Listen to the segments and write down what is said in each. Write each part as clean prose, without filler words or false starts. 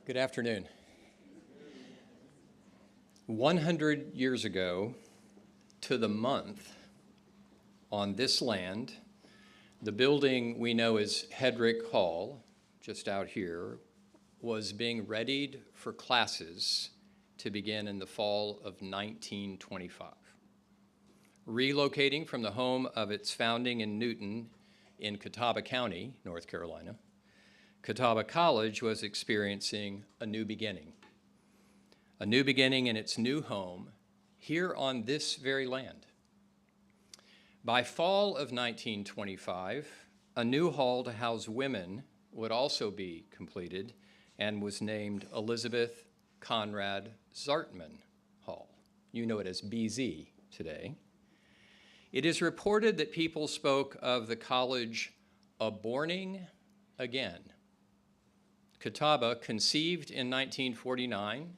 Good afternoon. 100 years ago, to the month, on this land, the building we know as Hedrick Hall, just out here, was being readied for classes to begin in the fall of 1925. Relocating from the home of its founding in Newton in Catawba County, North Carolina, Catawba College was experiencing a new beginning in its new home here on this very land. By fall of 1925, a new hall to house women would also be completed and was named Elizabeth Conrad Zartman Hall. You know it as BZ today. It is reported that people spoke of the college aborning again. Catawba, conceived in 1949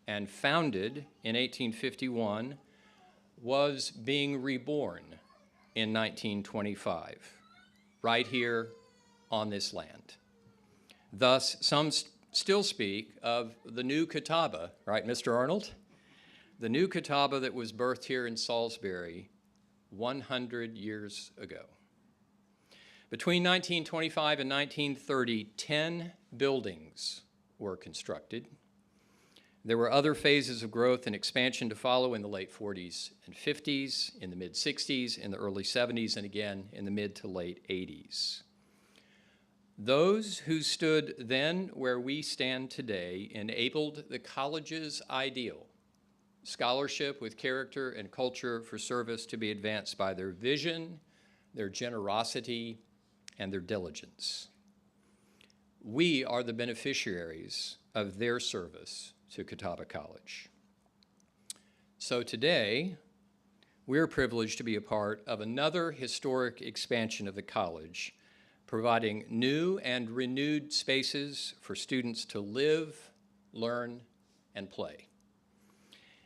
and founded in 1851, was being reborn in 1925, right here on this land. Thus, some still speak of the new Catawba, right, Mr. Arnold? The new Catawba that was birthed here in Salisbury 100 years ago. Between 1925 and 1930, 10 buildings were constructed. There were other phases of growth and expansion to follow in the late 40s and 50s, in the mid 60s, in the early 70s, and again in the mid to late 80s. Those who stood then where we stand today enabled the college's ideal, scholarship with character and culture for service, to be advanced by their vision, their generosity, and their diligence. We are the beneficiaries of their service to Catawba College. So today, we're privileged to be a part of another historic expansion of the college, providing new and renewed spaces for students to live, learn, and play.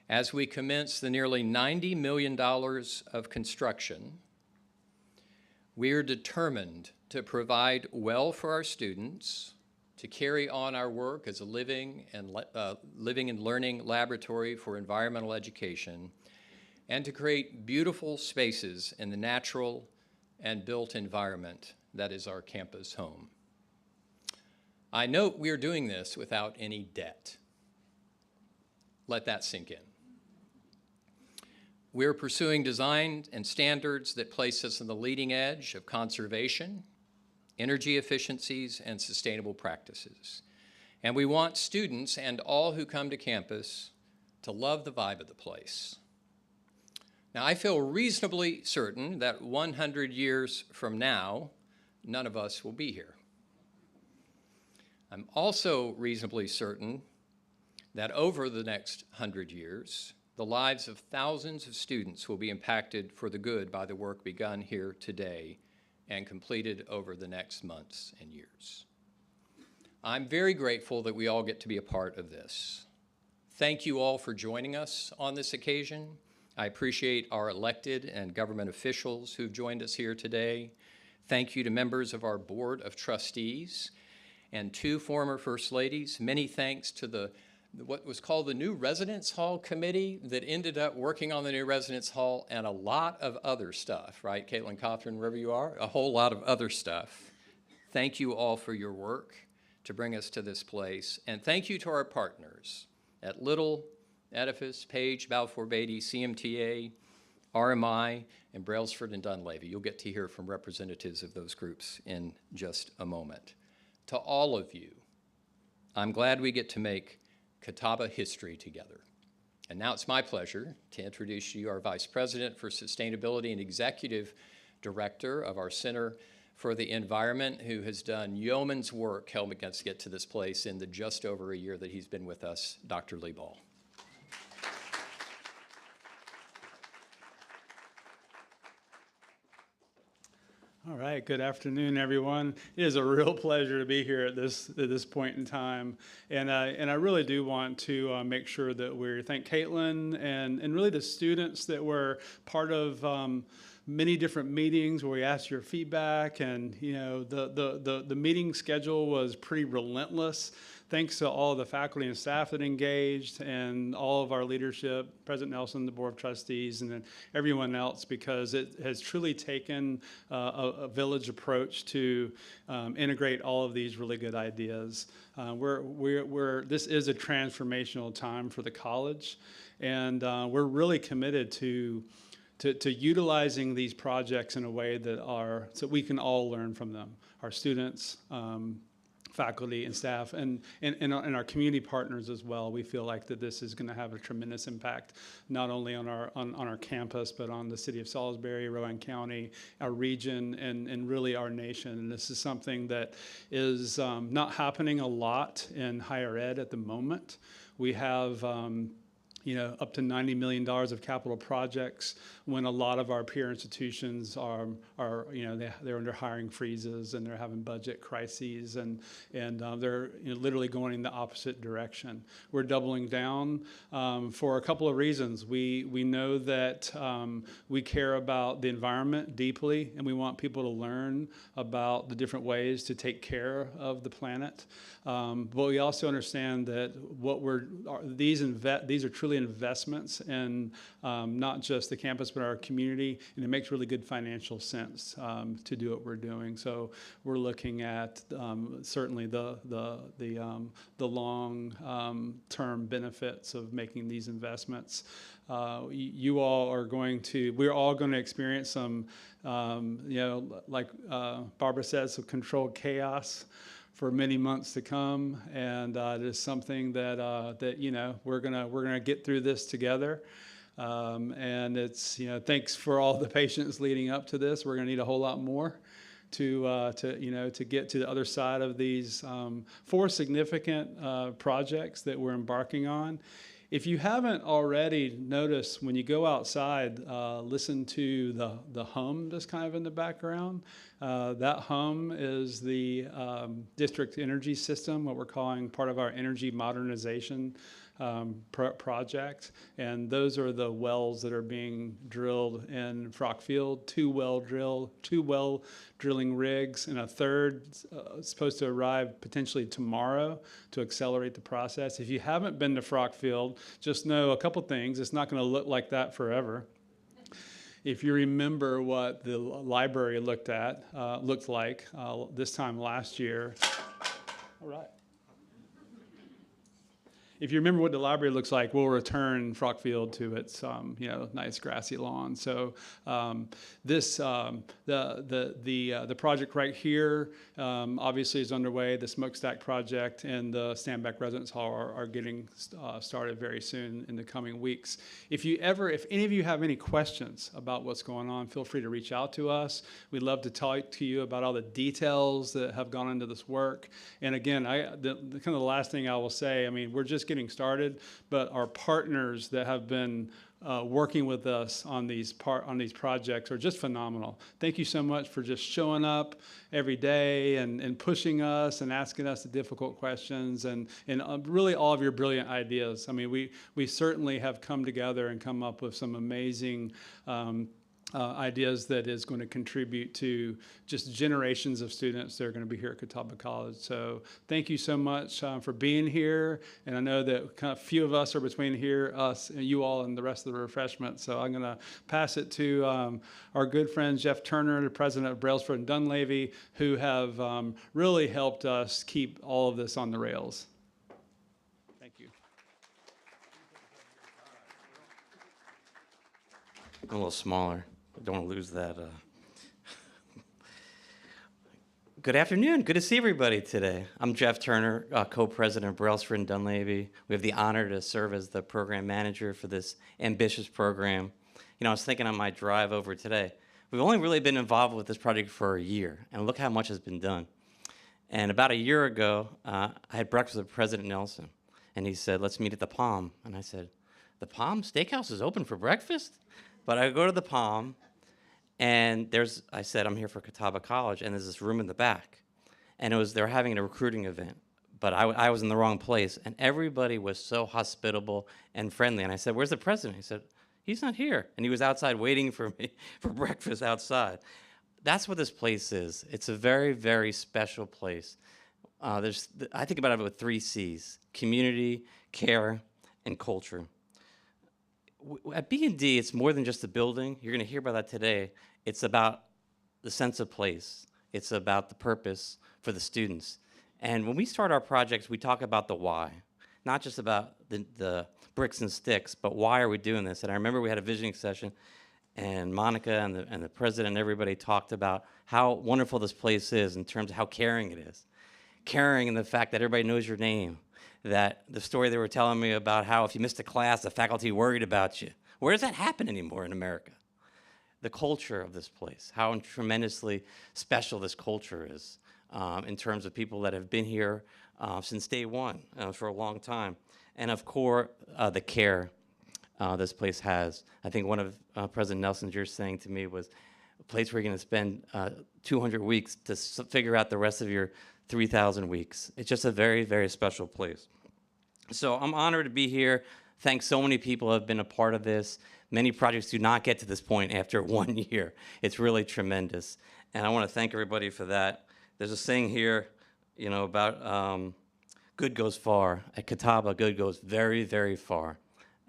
As we commence the nearly $90 million of construction, we are determined to provide well for our students, to carry on our work as a living and learning laboratory for environmental education, and to create beautiful spaces in the natural and built environment that is our campus home. I note we are doing this without any debt. Let that sink in. We're pursuing design and standards that place us on the leading edge of conservation, energy efficiencies, and sustainable practices. And we want students and all who come to campus to love the vibe of the place. Now, I feel reasonably certain that 100 years from now, none of us will be here. I'm also reasonably certain that over the next 100 years, the lives of thousands of students will be impacted for the good by the work begun here today and completed over the next months and years. I'm very grateful that we all get to be a part of this. Thank you all for joining us on this occasion. I appreciate our elected and government officials who've joined us here today. Thank you to members of our Board of Trustees and 2 former First Ladies. Many thanks to what was called the New Residence Hall Committee that ended up working on the new Residence Hall, and a lot of other stuff, right, Caitlin Cothran, wherever you are? A whole lot of other stuff. Thank you all for your work to bring us to this place, and thank you to our partners at Little, Edifice, Page, Balfour Beatty, CMTA, RMI, and Brailsford and Dunleavy. You'll get to hear from representatives of those groups in just a moment. To all of you, I'm glad we get to make Catawba history together. And now it's my pleasure to introduce you our Vice President for Sustainability and Executive Director of our Center for the Environment, who has done yeoman's work helping us get to this place in the just over a year that he's been with us, Dr. Lee Ball. All right, good afternoon, everyone. It is a real pleasure to be here at this point in time, and I really do want to make sure that we thank Caitlin and really the students that were part of many different meetings where we asked your feedback, and you know the meeting schedule was pretty relentless. thanks to all the faculty and staff that engaged and all of our leadership, President Nelson, the Board of Trustees, and then everyone else, because it has truly taken a village approach to integrate all of these really good ideas. This is a transformational time for the college, and we're really committed to utilizing these projects in a way that so we can all learn from them, our students, faculty and staff, and our community partners as well. We feel like that this is going to have a tremendous impact, not only on our campus, but on the city of Salisbury, Rowan County, our region, and really our nation. And this is something that is not happening a lot in higher ed at the moment. We have up to $90 million of capital projects, when a lot of our peer institutions are they're under hiring freezes and they're having budget crises, and they're literally going in the opposite direction. We're doubling down for a couple of reasons. We know that we care about the environment deeply, and we want people to learn about the different ways to take care of the planet. But we also understand that these are truly investments in not just the campus but our community, and it makes really good financial sense to do what we're doing. So we're looking at certainly the long-term benefits of making these investments. We're all going to experience some, like Barbara said, some controlled chaos for many months to come, and it is something that we're gonna get through this together. And it's thanks for all the patience leading up to this. We're gonna need a whole lot more to get to the other side of these 4 significant projects that we're embarking on. If you haven't already noticed, when you go outside, listen to the hum that's kind of in the background. That hum is the district energy system, what we're calling part of our energy modernization project. And those are the wells that are being drilled in Frockfield, 2 well drilling rigs, and a third supposed to arrive potentially tomorrow to accelerate the process. If you haven't been to Frockfield, just know a couple things. It's not going to look like that forever. If you remember what the library looked like this time last year. All right. If you remember what the library looks like, we'll return Frockfield to its nice grassy lawn. So the project right here obviously is underway. The Smokestack project and the Stanback Residence Hall are getting started very soon in the coming weeks. If any of you have any questions about what's going on, feel free to reach out to us. We'd love to talk to you about all the details that have gone into this work. And again, the last thing I will say, we're just getting started, but our partners that have been working with us on these projects are just phenomenal. Thank you so much for just showing up every day and pushing us and asking us the difficult questions and really all of your brilliant ideas. We certainly have come together and come up with some amazing ideas that is going to contribute to just generations of students that are going to be here at Catawba College. So thank you so much for being here. And I know that kind of few of us are between here, us, and you all, and the rest of the refreshments. So I'm going to pass it to our good friend Jeff Turner, the president of Brailsford and Dunleavy, who have really helped us keep all of this on the rails. Thank you. A little smaller. I don't want to lose that. Good afternoon. Good to see everybody today. I'm Jeff Turner, co-president of Brailsford and Dunleavy. We have the honor to serve as the program manager for this ambitious program. I was thinking on my drive over today, we've only really been involved with this project for a year, and look how much has been done. And about a year ago, I had breakfast with President Nelson, and he said, "Let's meet at the Palm." And I said, "The Palm Steakhouse is open for breakfast?" But I go to the Palm, and I said, "I'm here for Catawba College," and there's this room in the back. And they were having a recruiting event, but I was in the wrong place, and everybody was so hospitable and friendly. And I said, "Where's the president?" He said, "He's not here." And he was outside waiting for me for breakfast outside. That's what this place is. It's a very, very special place. I think about it with 3 C's: community, care, and culture. At B&D, it's more than just a building. You're going to hear about that today. It's about the sense of place. It's about the purpose for the students. And when we start our projects, we talk about the why, not just about the bricks and sticks, but why are we doing this? And I remember we had a visioning session, and Monica and the president and everybody talked about how wonderful this place is in terms of how caring it is. Caring in the fact that everybody knows your name, that the story they were telling me about how if you missed a class, the faculty worried about you. Where does that happen anymore in America? The culture of this place, how tremendously special this culture is in terms of people that have been here since day one for a long time. And of course, the care this place has. I think one of President Nelson's you're saying to me was a place where you're going to spend 200 weeks to figure out the rest of your 3,000 weeks. It's just a very, very special place. So I'm honored to be here. Thanks, so many people have been a part of this. Many projects do not get to this point after 1 year. It's really tremendous. And I want to thank everybody for that. There's a saying here, you know, about good goes far. At Catawba, good goes very, very far.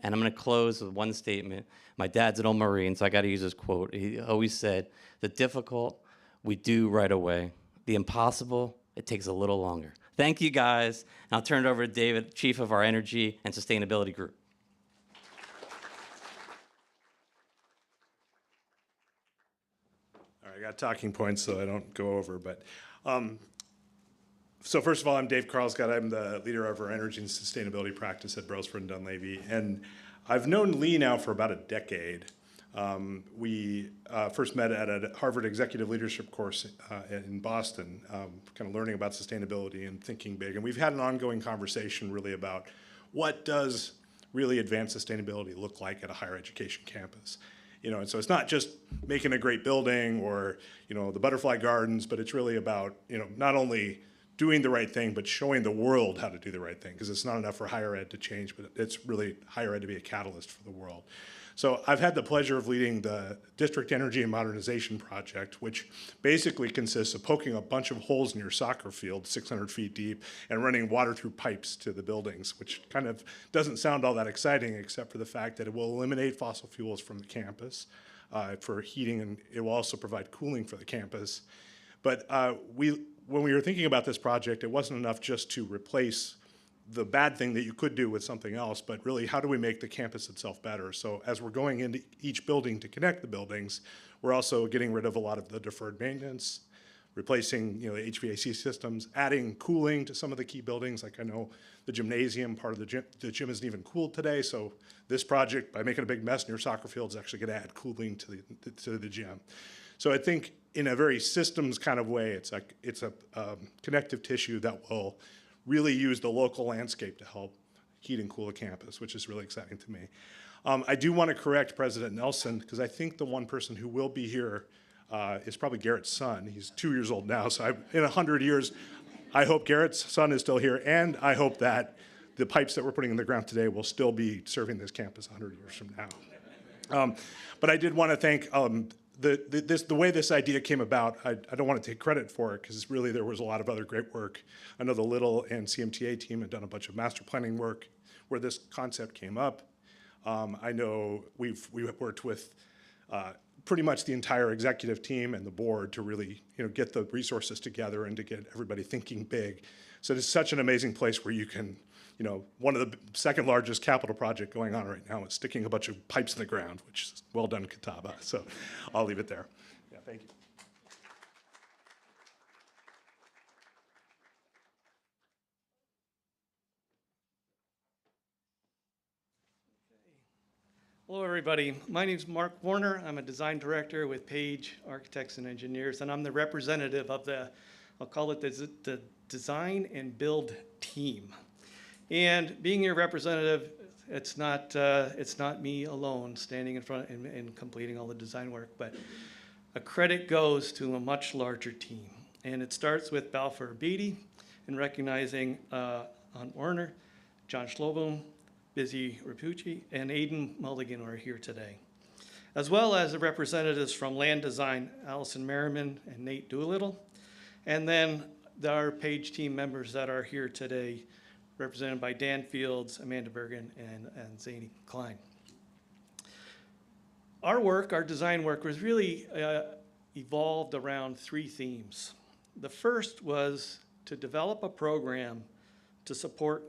And I'm going to close with one statement. My dad's an old Marine, so I got to use his quote. He always said, "The difficult we do right away. The impossible, it takes a little longer." Thank you, guys. And I'll turn it over to David, Chief of our Energy and Sustainability Group. All right, I got talking points so I don't go over, but so first of all, I'm Dave Carlscott. I'm the leader of our energy and sustainability practice at Brailsford and Dunleavy, and I've known Lee now for about a decade. We first met at a Harvard executive leadership course in Boston, kind of learning about sustainability and thinking big. And we've had an ongoing conversation really about what does really advanced sustainability look like at a higher education campus. You know, and so it's not just making a great building or, you know, the butterfly gardens, but it's really about, you know, not only doing the right thing, but showing the world how to do the right thing, because it's not enough for higher ed to change, but it's really higher ed to be a catalyst for the world. So I've had the pleasure of leading the District Energy and Modernization Project, which basically consists of poking a bunch of holes in your soccer field, 600 feet deep, and running water through pipes to the buildings, which kind of doesn't sound all that exciting, except for the fact that it will eliminate fossil fuels from the campus for heating, and it will also provide cooling for the campus. But when we were thinking about this project, it wasn't enough just to replace the bad thing that you could do with something else, but really how do we make the campus itself better? So as we're going into each building to connect the buildings, we're also getting rid of a lot of the deferred maintenance, replacing, you know, the HVAC systems, adding cooling to some of the key buildings. Like I know the gymnasium, part of the gym isn't even cooled today, so this project, by making a big mess in your soccer field, is actually gonna add cooling to the gym. So I think in a very systems kind of way, it's a connective tissue that will really use the local landscape to help heat and cool a campus, which is really exciting to me. I do want to correct President Nelson, because I think the one person who will be here is probably Garrett's son. He's 2 years old now, so in 100 years, I hope Garrett's son is still here, and I hope that the pipes that we're putting in the ground today will still be serving this campus 100 years from now. But I did want to thank the way this idea came about. I don't want to take credit for it, because really there was a lot of other great work. I know the Little and CMTA team had done a bunch of master planning work where this concept came up. I know we've worked with pretty much the entire executive team and the board to really, you know, get the resources together and to get everybody thinking big. So it's such an amazing place where you can, you know, one of the second largest capital project going on right now is sticking a bunch of pipes in the ground, which is well done, Catawba. So I'll leave it there. Yeah, thank you. Hello, everybody. My name is Mark Warner. I'm a design director with Page Architects and Engineers, and I'm the representative of I'll call it the design and build team. And being your representative, it's not me alone standing in front and completing all the design work, but a credit goes to a much larger team. And it starts with Balfour Beatty in recognizing Hunt Warner, John Schlobum, Busy Rapucci, and Aidan Mulligan are here today, as well as the representatives from Land Design, Allison Merriman and Nate Doolittle, and then our Page team members that are here today, represented by Dan Fields, Amanda Bergen, and Zane Klein. Our design work was really evolved around three themes. The first was to develop a program to support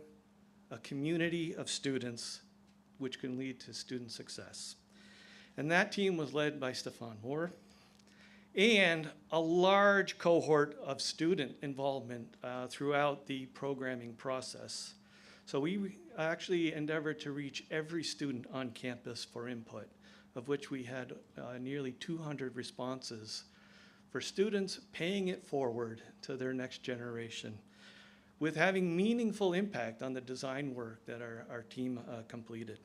a community of students which can lead to student success. And that team was led by Stefan Moore and a large cohort of student involvement throughout the programming process. So we actually endeavored to reach every student on campus for input, of which we had nearly 200 responses for students paying it forward to their next generation with having meaningful impact on the design work that our team completed.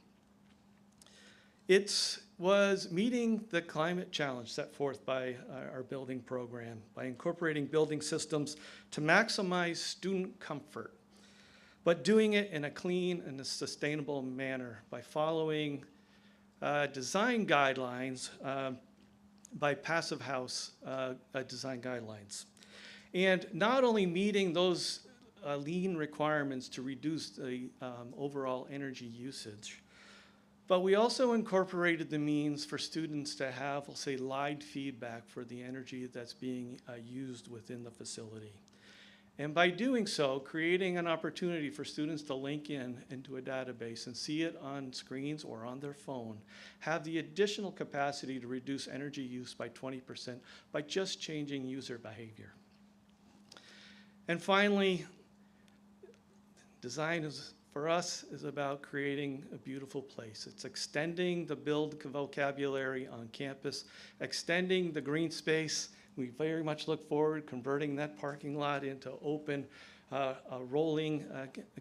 It was meeting the climate challenge set forth by our building program by incorporating building systems to maximize student comfort, but doing it in a clean and a sustainable manner by following design guidelines by Passive House design guidelines. And not only meeting those lean requirements to reduce the overall energy usage, but we also incorporated the means for students to have, we'll say, live feedback for the energy that's being used within the facility. And by doing so, creating an opportunity for students to link into a database and see it on screens or on their phone, have the additional capacity to reduce energy use by 20% by just changing user behavior. And finally, design for us is about creating a beautiful place. It's extending the build vocabulary on campus, extending the green space. We very much look forward converting that parking lot into open, a rolling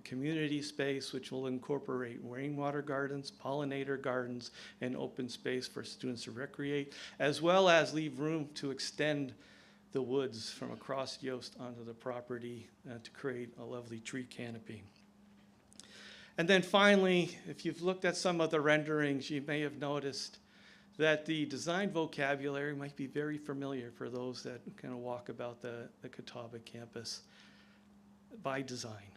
community space which will incorporate rainwater gardens, pollinator gardens, and open space for students to recreate, as well as leave room to extend the woods from across Yost onto the property to create a lovely tree canopy. And then finally, if you've looked at some of the renderings, you may have noticed that the design vocabulary might be very familiar for those that kind of walk about the Catawba campus by design.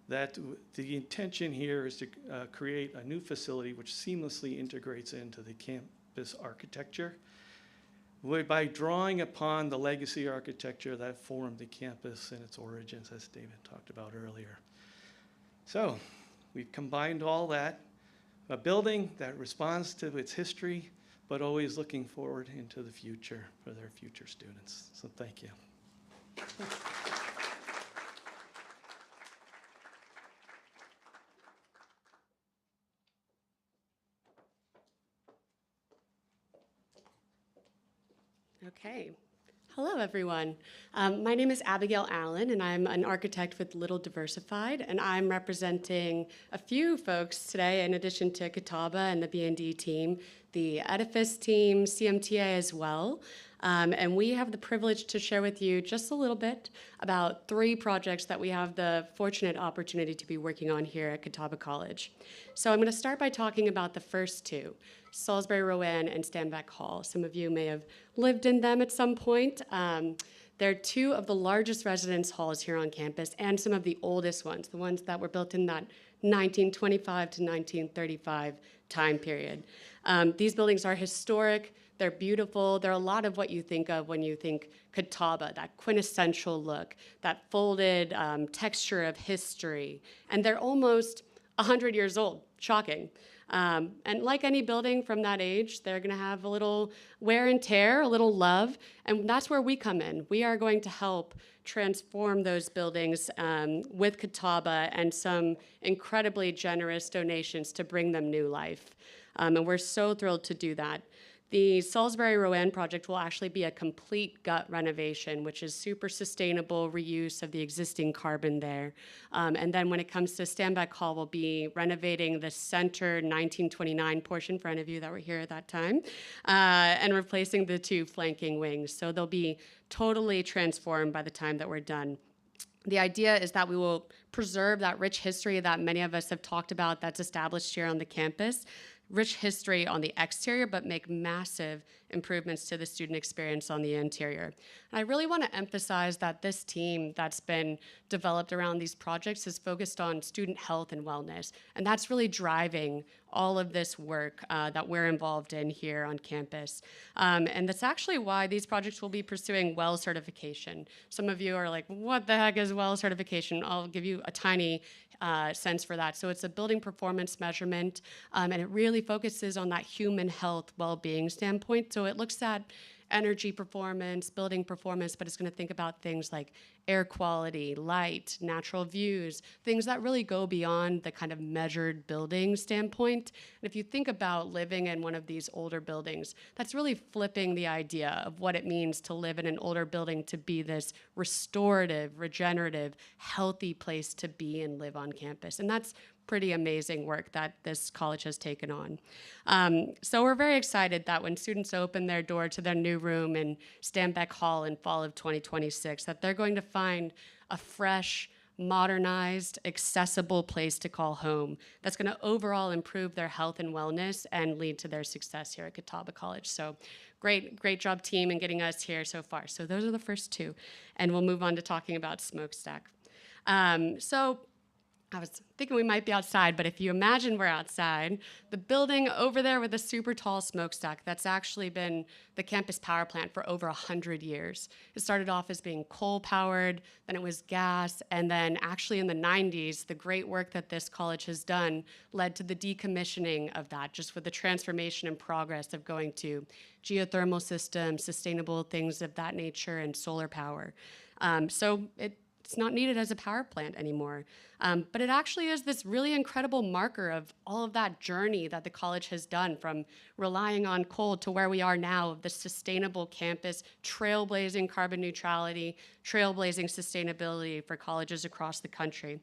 That the intention here is to create a new facility which seamlessly integrates into the campus architecture by drawing upon the legacy architecture that formed the campus and its origins, as David talked about earlier. So we've combined all that, a building that responds to its history, but always looking forward into the future for their future students. So thank you. Okay. Hello, everyone. My name is Abigail Allen, and I'm an architect with Little Diversified, and I'm representing a few folks today, in addition to Catawba and the B&D team, the Edifice team, CMTA as well. And we have the privilege to share with you just a little bit about 3 projects that we have the fortunate opportunity to be working on here at Catawba College. So I'm going to start by talking about the first 2, Salisbury Rowan and Stanback Hall. Some of you may have lived in them at some point. They're 2 of the largest residence halls here on campus and some of the oldest ones, the ones that were built in that 1925 to 1935 time period. These buildings are historic. They're beautiful. They're a lot of what you think of when you think Catawba, that quintessential look, that folded texture of history. And they're almost 100 years old. Shocking. And like any building from that age, they're going to have a little wear and tear, a little love, and that's where we come in. We are going to help transform those buildings with Catawba and some incredibly generous donations to bring them new life. And we're so thrilled to do that. The Salisbury Rowan project will actually be a complete gut renovation, which is super sustainable reuse of the existing carbon there. And then when it comes to Stanback Hall, we'll be renovating the center 1929 portion for any of you that were here at that time, and replacing the 2 flanking wings. So they'll be totally transformed by the time that we're done. The idea is that we will preserve that rich history that many of us have talked about that's established here on the campus, rich history on the exterior, but make massive improvements to the student experience on the interior. And I really want to emphasize that this team that's been developed around these projects is focused on student health and wellness. And that's really driving all of this work that we're involved in here on campus. And that's actually why these projects will be pursuing WELL certification. Some of you are like, what the heck is WELL certification? I'll give you a tiny sense for that. So it's a building performance measurement, and it really focuses on that human health well-being standpoint. So it looks at energy performance, building performance, but it's going to think about things like air quality, light, natural views, things that really go beyond the kind of measured building standpoint. And if you think about living in one of these older buildings, that's really flipping the idea of what it means to live in an older building to be this restorative, regenerative, healthy place to be and live on campus. And that's pretty amazing work that this college has taken on. So we're very excited that when students open their door to their new room in Stanback Hall in fall of 2026, that they're going to find a fresh, modernized, accessible place to call home that's going to overall improve their health and wellness and lead to their success here at Catawba College. So great job, team, in getting us here so far. So those are the first two, and we'll move on to talking about Smokestack. So I was thinking we might be outside, but if you imagine we're outside, the building over there with a super tall smokestack, that's actually been the campus power plant for over 100 years. It started off as being coal-powered, then it was gas, and then actually in the 90s, the great work that this college has done led to the decommissioning of that, just with the transformation and progress of going to geothermal systems, sustainable things of that nature, and solar power. So it's not needed as a power plant anymore. But it actually is this really incredible marker of all of that journey that the college has done, from relying on coal to where we are now, of the sustainable campus, trailblazing carbon neutrality, trailblazing sustainability for colleges across the country.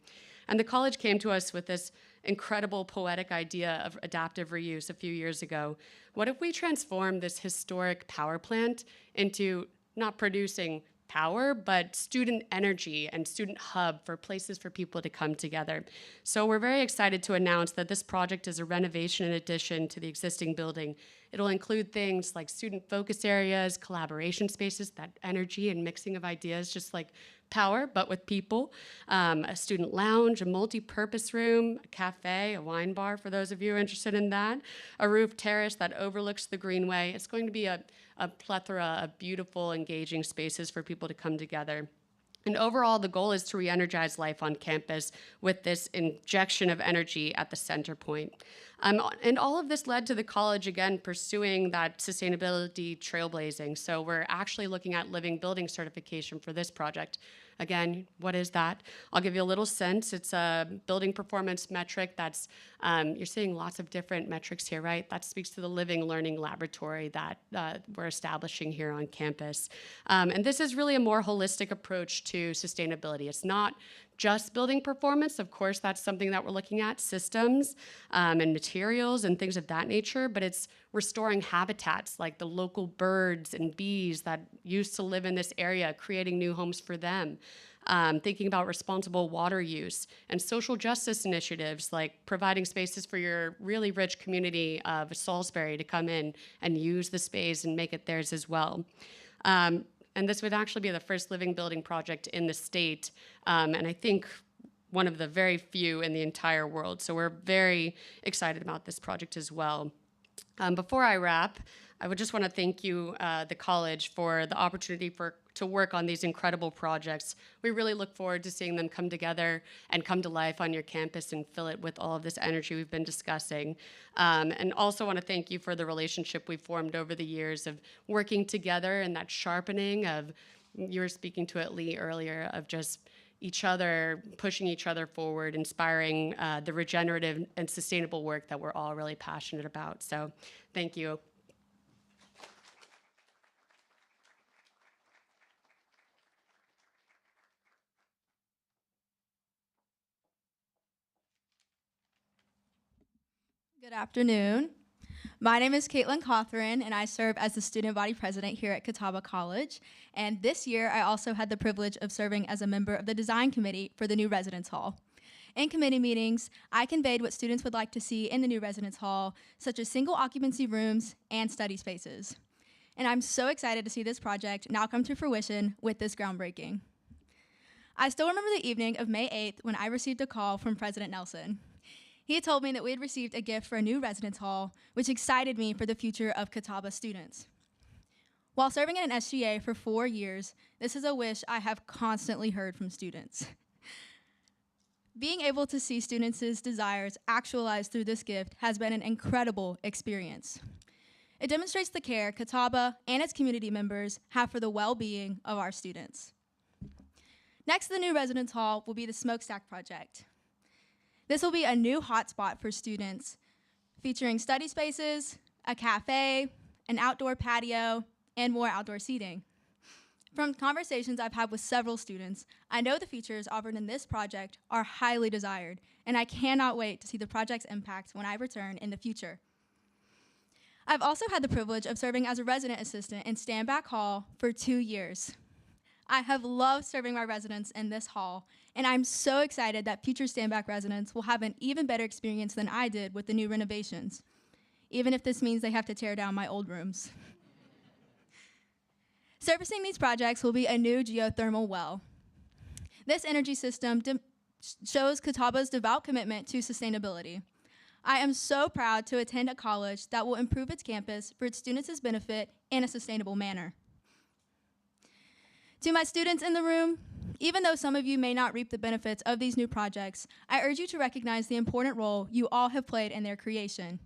And the college came to us with this incredible poetic idea of adaptive reuse a few years ago. What if we transform this historic power plant into not producing power, but student energy and student hub for places for people to come together. So we're very excited to announce that this project is a renovation and addition to the existing building. It'll include things like student focus areas, collaboration spaces, that energy and mixing of ideas, just like power, but with people, a student lounge, a multi-purpose room, a cafe, a wine bar for those of you interested in that, a roof terrace that overlooks the greenway. It's going to be a plethora of beautiful, engaging spaces for people to come together. And overall, the goal is to re-energize life on campus with this injection of energy at the center point. And all of this led to the college, again, pursuing that sustainability trailblazing. So we're actually looking at living building certification for this project. Again, what is that? I'll give you a little sense. It's a building performance metric that's, you're seeing lots of different metrics here, right? That speaks to the living learning laboratory that we're establishing here on campus. And this is really a more holistic approach to sustainability. It's not just building performance. Of course, that's something that we're looking at, systems and materials and things of that nature, but it's restoring habitats like the local birds and bees that used to live in this area, creating new homes for them. Thinking about responsible water use and social justice initiatives like providing spaces for your really rich community of Salisbury to come in and use the space and make it theirs as well. And this would actually be the first living building project in the state, and I think one of the very few in the entire world. So we're very excited about this project as well. Before I wrap, I would just want to thank you, the college, for the opportunity to work on these incredible projects. We really look forward to seeing them come together and come to life on your campus and fill it with all of this energy we've been discussing. And also want to thank you for the relationship we've formed over the years of working together and that sharpening of, you were speaking to it, Lee, earlier, of just each other, pushing each other forward, inspiring the regenerative and sustainable work that we're all really passionate about. So thank you. Good afternoon. My name is Caitlin Cothran, and I serve as the student body president here at Catawba College. And this year, I also had the privilege of serving as a member of the design committee for the new residence hall. In committee meetings, I conveyed what students would like to see in the new residence hall, such as single occupancy rooms and study spaces. And I'm so excited to see this project now come to fruition with this groundbreaking. I still remember the evening of May 8th when I received a call from President Nelson. He had told me that we had received a gift for a new residence hall, which excited me for the future of Catawba students. While serving in an SGA for 4 years, this is a wish I have constantly heard from students. Being able to see students' desires actualized through this gift has been an incredible experience. It demonstrates the care Catawba and its community members have for the well-being of our students. Next to the new residence hall will be the Smokestack project. This will be a new hotspot for students, featuring study spaces, a cafe, an outdoor patio, and more outdoor seating. From conversations I've had with several students, I know the features offered in this project are highly desired, and I cannot wait to see the project's impact when I return in the future. I've also had the privilege of serving as a resident assistant in Stanback Hall for 2 years. I have loved serving my residents in this hall, and I'm so excited that future Stanback residents will have an even better experience than I did with the new renovations, even if this means they have to tear down my old rooms. Servicing these projects will be a new geothermal well. This energy system shows Catawba's devout commitment to sustainability. I am so proud to attend a college that will improve its campus for its students' benefit in a sustainable manner. To my students in the room, even though some of you may not reap the benefits of these new projects, I urge you to recognize the important role you all have played in their creation.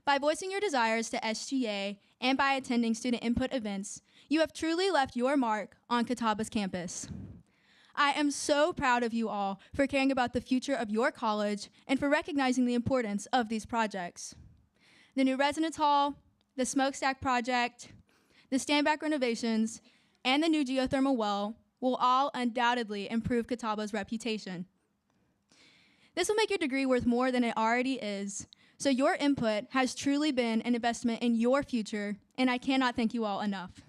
By voicing your desires to SGA and by attending student input events, you have truly left your mark on Catawba's campus. I am so proud of you all for caring about the future of your college and for recognizing the importance of these projects. The new residence hall, the Smokestack project, the Stanback renovations, and the new geothermal well will all undoubtedly improve Catawba's reputation. This will make your degree worth more than it already is, so your input has truly been an investment in your future, and I cannot thank you all enough.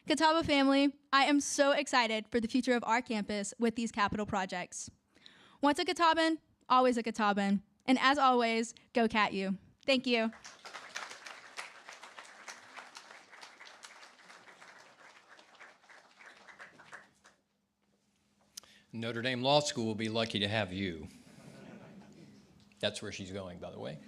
Catawba family, I am so excited for the future of our campus with these capital projects. Once a Catawban, always a Catawban, and as always, go Cat U. Thank you. Notre Dame Law School will be lucky to have you. That's where she's going, by the way.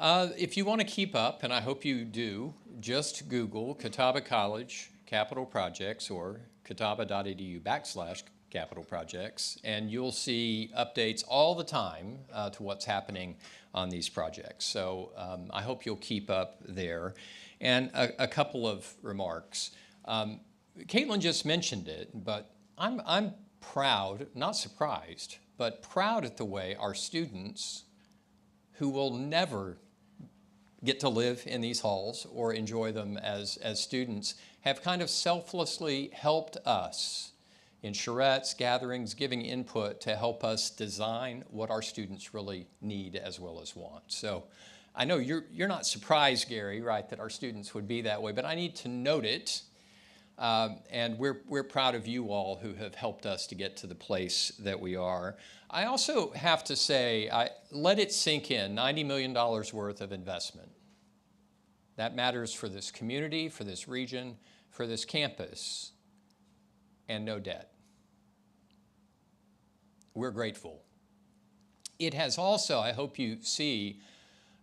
If you want to keep up, and I hope you do, just Google Catawba College Capital Projects or catawba.edu/capital projects, and you'll see updates all the time to what's happening on these projects. So I hope you'll keep up there. And a couple of remarks. Caitlin just mentioned it, but I'm proud, not surprised, but proud at the way our students who will never get to live in these halls or enjoy them as students have kind of selflessly helped us in charrettes, gatherings, giving input to help us design what our students really need as well as want. So I know you're not surprised, Gary, right, that our students would be that way, but I need to note it. And we're proud of you all who have helped us to get to the place that we are. I also have to say, let it sink in, $90 million worth of investment. That matters for this community, for this region, for this campus, and no debt. We're grateful. It has also, I hope you see,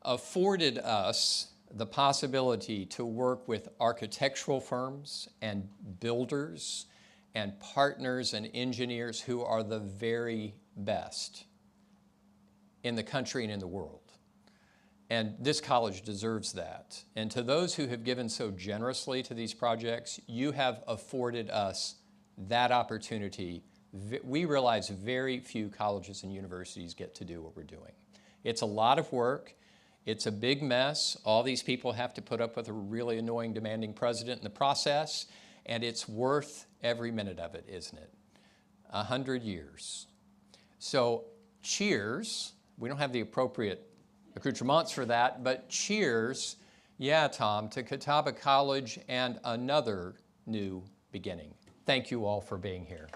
afforded us the possibility to work with architectural firms and builders and partners and engineers who are the very best in the country and in the world. And this college deserves that. And to those who have given so generously to these projects, you have afforded us that opportunity. We realize very few colleges and universities get to do what we're doing. It's a lot of work. It's a big mess. All these people have to put up with a really annoying, demanding president in the process, and it's worth every minute of it, isn't it? 100 years. So cheers. We don't have the appropriate accoutrements for that, but cheers, yeah, Tom, to Catawba College and another new beginning. Thank you all for being here.